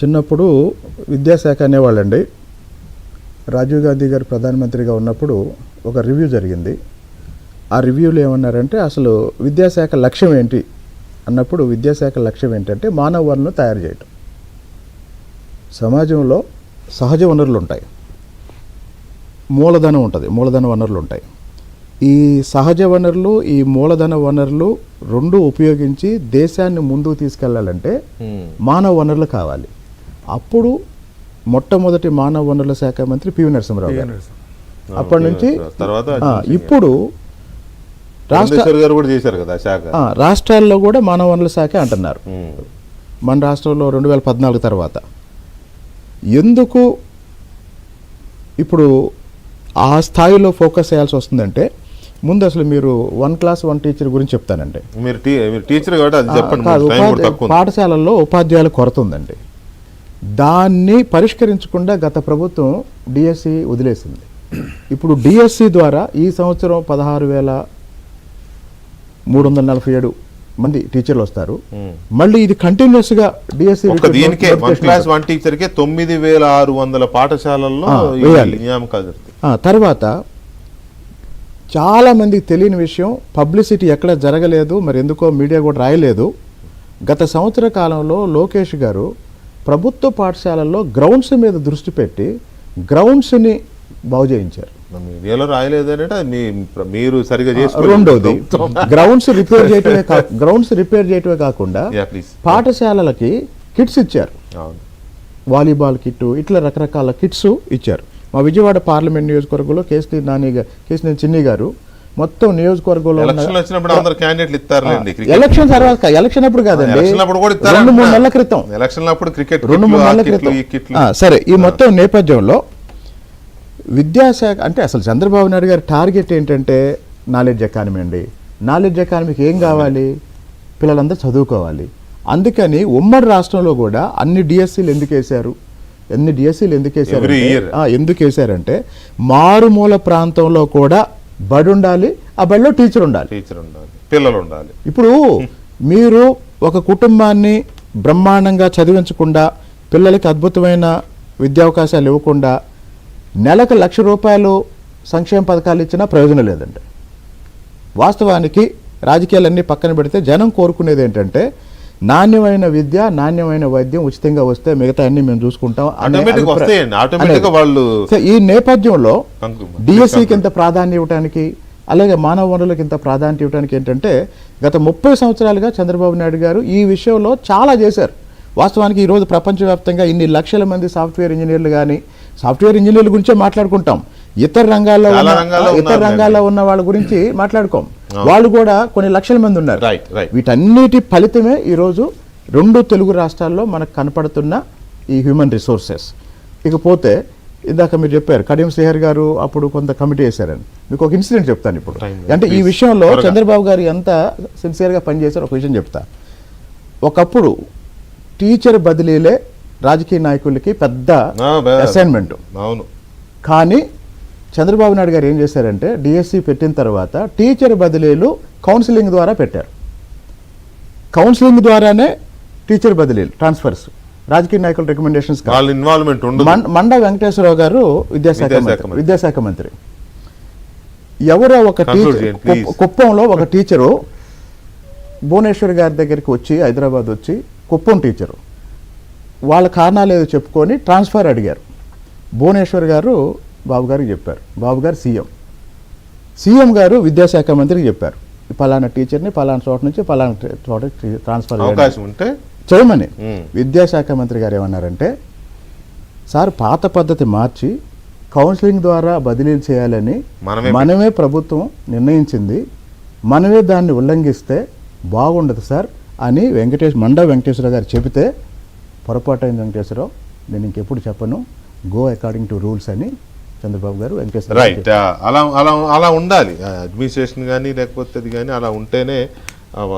చిన్నప్పుడు విద్యాశాఖ అనేవాళ్ళండి. రాజీవ్ గాంధీ గారు ప్రధానమంత్రిగా ఉన్నప్పుడు ఒక రివ్యూ జరిగింది. ఆ రివ్యూలో ఏమన్నారంటే అసలు విద్యాశాఖ లక్ష్యం ఏంటి అన్నప్పుడు విద్యాశాఖ లక్ష్యం ఏంటంటే మానవ వనరులను తయారు చేయటం. సమాజంలో సహజ వనరులు ఉంటాయి, మూలధనం ఉంటుంది, మూలధన వనరులు ఉంటాయి. ఈ సహజ వనరులు, ఈ మూలధన వనరులు రెండు ఉపయోగించి దేశాన్ని ముందుకు తీసుకెళ్లాలంటే మానవ వనరులు కావాలి. అప్పుడు మొట్టమొదటి మానవ వనరుల శాఖ మంత్రి పివి నరసింహరావు గారు. అప్పటి నుంచి ఇప్పుడు రాష్ట్రాల్లో కూడా మానవ వనరుల శాఖ అంటున్నారు. మన రాష్ట్రంలో 2014 తర్వాత ఎందుకు ఇప్పుడు ఆ స్థాయిలో ఫోకస్ చేయాల్సి వస్తుందంటే, ముందు అసలు మీరు 1 క్లాస్ 1 టీచర్ గురించి చెప్తానండి. పాఠశాలల్లో ఉపాధ్యాయుల కొరత ఉందండి. దాన్ని పరిష్కరించకుండా గత ప్రభుత్వం డిఎస్సి వదిలేసింది. ఇప్పుడు డిఎస్సి ద్వారా ఈ సంవత్సరం 16,347 మంది టీచర్లు వస్తారు. మళ్ళీ ఇది కంటిన్యూస్ గా డిఎస్సి 1 క్లాస్ 1 టీచర్కే 9,600 పాఠశాలల్లో తర్వాత చాలా మందికి తెలియని విషయం, పబ్లిసిటీ ఎక్కడ జరగలేదు, మరి ఎందుకో మీడియా కూడా రాయలేదు. గత సంవత్సర కాలంలో లోకేష్ గారు ప్రభుత్వ పాఠశాలల్లో గ్రౌండ్స్ మీద దృష్టి పెట్టి గ్రౌండ్స్ని బాగు చేయించారు. మీడియాలో రాయలేదంటే మీరు సరిగా రెండోది, గ్రౌండ్స్ రిపేర్ చేయటమే కాకుండా పాఠశాలలకి కిట్స్ ఇచ్చారు. వాలీబాల్ కిట్, ఇట్లా రకరకాల కిట్స్ ఇచ్చారు. మా విజయవాడ పార్లమెంట్ నియోజకవర్గంలో కేసినేని చిన్ని గారు మొత్తం నియోజకవర్గంలో ఎలక్షన్ తర్వాత, ఎలక్షన్ అప్పుడు కాదండి, 2-3 నెలల క్రితం, 2-3 నెలల క్రితం. సరే, ఈ మొత్తం నేపథ్యంలో విద్యాశాఖ అంటే అసలు చంద్రబాబు నాయుడు గారి టార్గెట్ ఏంటంటే నాలెడ్జ్ ఎకానమీ అండి. నాలెడ్జ్ ఎకానమీకి ఏం కావాలి? పిల్లలందరూ చదువుకోవాలి. అందుకని ఉమ్మడి రాష్ట్రంలో కూడా అన్ని డిఎస్సీలు ఎందుకు వేశారంటే మారుమూల ప్రాంతంలో కూడా బడి ఉండాలి, ఆ బడిలో టీచర్ ఉండాలి, పిల్లలు ఉండాలి. ఇప్పుడు మీరు ఒక కుటుంబాన్ని బ్రహ్మాండంగా చదివించకుండా, పిల్లలకి అద్భుతమైన విద్యావకాశాలు ఇవ్వకుండా నెలకు ₹1,00,000 సంక్షేమ పథకాలు ఇచ్చినా ప్రయోజనం లేదండి. వాస్తవానికి రాజకీయాలన్నీ పక్కన పెడితే జనం కోరుకునేది ఏంటంటే నాణ్యమైన విద్య, నాణ్యమైన వైద్యం ఉచితంగా వస్తే మిగతా అన్ని మేము చూసుకుంటాం. ఈ నేపథ్యంలో డిఎస్సికి ఇంత ప్రాధాన్యం ఇవ్వడానికి, అలాగే మానవ వనరులకు ఇంత ప్రాధాన్యత ఇవ్వడానికి ఏంటంటే గత 30 సంవత్సరాలుగా చంద్రబాబు నాయుడు గారు ఈ విషయంలో చాలా చేశారు. వాస్తవానికి ఈరోజు ప్రపంచవ్యాప్తంగా ఇన్ని లక్షల మంది సాఫ్ట్వేర్ ఇంజనీర్లు కానీ, సాఫ్ట్వేర్ ఇంజనీర్ల గురించే మాట్లాడుకుంటాం, ఇతర రంగాల్లో ఉన్న వాళ్ళ గురించి మాట్లాడుకోం. వాళ్ళు కూడా కొన్ని లక్షల మంది ఉన్నారు. వీటన్నిటి ఫలితమే ఈరోజు 2 తెలుగు రాష్ట్రాల్లో మనకు కనపడుతున్న ఈ హ్యూమన్ రిసోర్సెస్. ఇకపోతే ఇందాక మీరు చెప్పారు కడియం శ్రీహరి గారు అప్పుడు కొంత కమిటీ వేశారని. మీకు ఒక ఇన్సిడెంట్ చెప్తాను ఇప్పుడు. అంటే ఈ విషయంలో చంద్రబాబు గారు ఎంత సిన్సియర్గా పనిచేశారు ఒక విషయం చెప్తా. ఒకప్పుడు టీచర్ బదిలీలే రాజకీయ నాయకులకి పెద్ద అసైన్మెంట్. కానీ చంద్రబాబు నాయుడు గారు ఏం చేశారంటే డిఎస్సి పెట్టిన తర్వాత టీచర్ బదిలీలు కౌన్సిలింగ్ ద్వారా పెట్టారు. కౌన్సిలింగ్ ద్వారానే టీచర్ బదిలీలు, ట్రాన్స్ఫర్స్, రాజకీయ నాయకుల రికమెండేషన్స్. మండ వెంకటేశ్వరరావు గారు విద్యాశాఖ మంత్రి. ఎవరో ఒక టీచర్ కుప్పంలో ఒక టీచరు భువనేశ్వర్ గారి దగ్గరికి వచ్చి, హైదరాబాద్ వచ్చి, కుప్పం టీచరు వాళ్ళ కారణాలు ఏదో చెప్పుకొని ట్రాన్స్ఫర్ అడిగారు. భువనేశ్వర్ గారు బాబు గారికి చెప్పారు. బాబు గారు సీఎం గారు విద్యాశాఖ మంత్రికి చెప్పారు, పలానా టీచర్ని పలానా చోట నుంచి పలానా చోట ట్రాన్స్ఫర్ చేయమని. విద్యాశాఖ మంత్రి గారు ఏమన్నారంటే, సార్ పాత పద్ధతి మార్చి కౌన్సిలింగ్ ద్వారా బదిలీలు చేయాలని మనమే ప్రభుత్వం నిర్ణయించింది, మనమే దాన్ని ఉల్లంఘిస్తే బాగుండదు సార్ అని మండ వెంకటేశ్వరరావు గారు చెబితే, పొరపాటైంది వెంకటేశ్వరరావు, నేను ఇంకెప్పుడు చెప్పను, గో అకార్డింగ్ టు రూల్స్ అని చంద్రబాబు గారు అలా ఉండాలి. అడ్మినిస్ట్రేషన్ కానీ లేకపోతే అది కానీ అలా ఉంటేనే